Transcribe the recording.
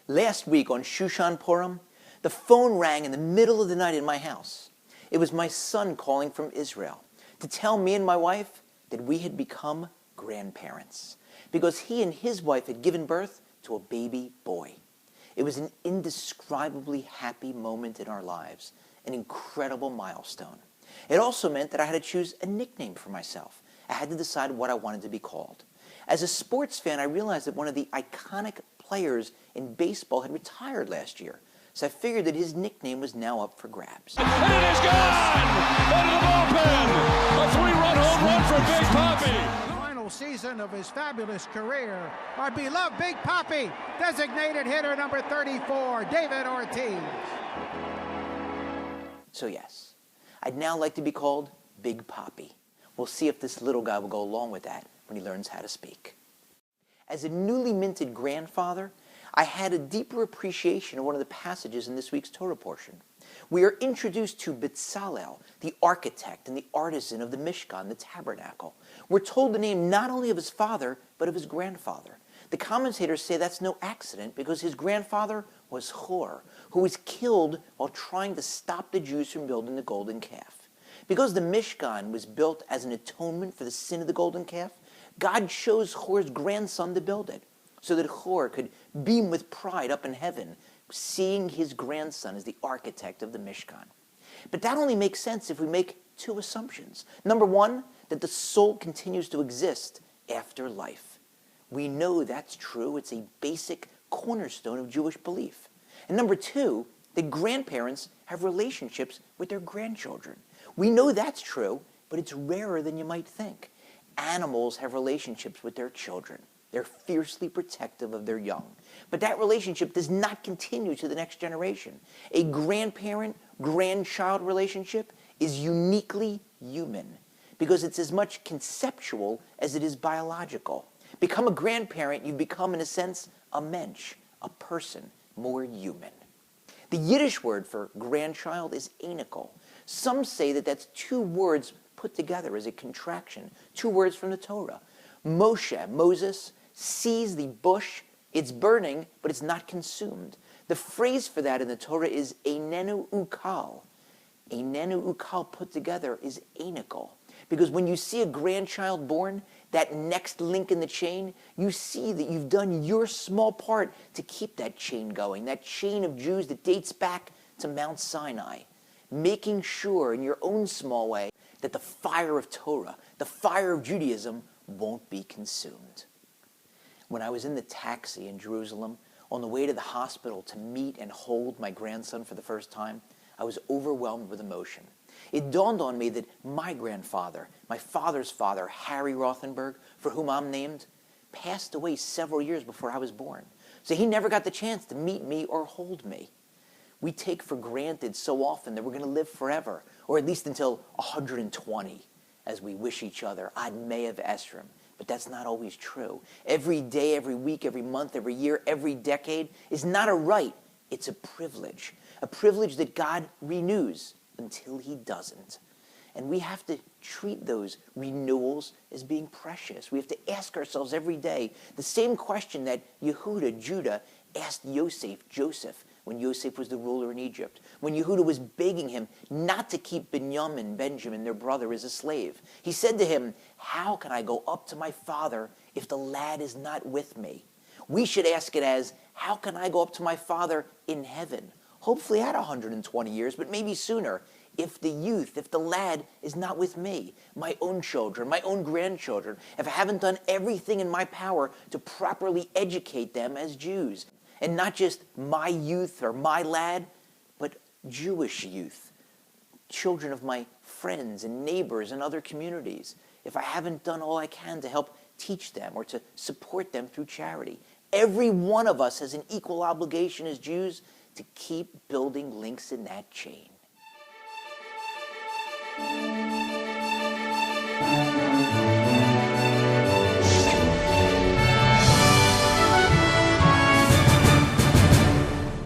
Last week on Shushan Purim, the phone rang in the middle of the night in my house. It was my son calling from Israel to tell me and my wife that we had become grandparents because he and his wife had given birth to a baby boy. It was an indescribably happy moment in our lives, an incredible milestone. It also meant that I had to choose a nickname for myself. I had to decide what I wanted to be called. As a sports fan, I realized that one of the iconic players in baseball had retired last year. So I figured that his nickname was now up for grabs. And it is gone! Into the bullpen! A three-run home run for Big Papi! Final season of his fabulous career, our beloved Big Papi, designated hitter number 34, David Ortiz. So yes, I'd now like to be called Big Papi. We'll see if this little guy will go along with that when he learns how to speak. As a newly minted grandfather, I had a deeper appreciation of one of the passages in this week's Torah portion. We are introduced to Bezalel, the architect and the artisan of the Mishkan, the tabernacle. We're told the name not only of his father, but of his grandfather. The commentators say that's no accident because his grandfather was Hor, who was killed while trying to stop the Jews from building the golden calf. Because the Mishkan was built as an atonement for the sin of the golden calf, God chose Hor's grandson to build it, so that Hor could beam with pride up in heaven, seeing his grandson as the architect of the Mishkan. But that only makes sense if we make two assumptions. Number one, that the soul continues to exist after life. We know that's true. It's a basic cornerstone of Jewish belief. And number two, that grandparents have relationships with their grandchildren. We know that's true, but it's rarer than you might think. Animals have relationships with their children. They're fiercely protective of their young. But that relationship does not continue to the next generation. A grandparent-grandchild relationship is uniquely human because it's as much conceptual as it is biological. Become a grandparent, you become, in a sense, a mensch, a person, more human. The Yiddish word for grandchild is enikel. Some say that that's two words put together as a contraction, two words from the Torah. Moshe, Moses, sees the bush, it's burning, but it's not consumed. The phrase for that in the Torah is einenu ukal. Einenu ukal put together is enikel. Because when you see a grandchild born, that next link in the chain, you see that you've done your small part to keep that chain going, that chain of Jews that dates back to Mount Sinai, making sure in your own small way that the fire of Torah, the fire of Judaism, won't be consumed. When I was in the taxi in Jerusalem, on the way to the hospital to meet and hold my grandson for the first time, I was overwhelmed with emotion. It dawned on me that my grandfather, my father's father, Harry Rothenberg, for whom I'm named, passed away several years before I was born. So he never got the chance to meet me or hold me. We take for granted so often that we're going to live forever, or at least until 120, as we wish each other Ad Me'av Esrim. But that's not always true. Every day, every week, every month, every year, every decade is not a right. It's a privilege that God renews until he doesn't. And we have to treat those renewals as being precious. We have to ask ourselves every day the same question that Yehuda, Judah, asked Joseph, when Yosef was the ruler in Egypt, when Yehuda was begging him not to keep Benjamin, their brother, as a slave. He said to him, "How can I go up to my father if the lad is not with me?" We should ask it as, how can I go up to my father in heaven? Hopefully at 120 years, but maybe sooner. If the lad is not with me, my own children, my own grandchildren, if I haven't done everything in my power to properly educate them as Jews, and not just my youth or my lad, but Jewish youth, children of my friends and neighbors and other communities, if I haven't done all I can to help teach them or to support them through charity. Every one of us has an equal obligation as Jews to keep building links in that chain.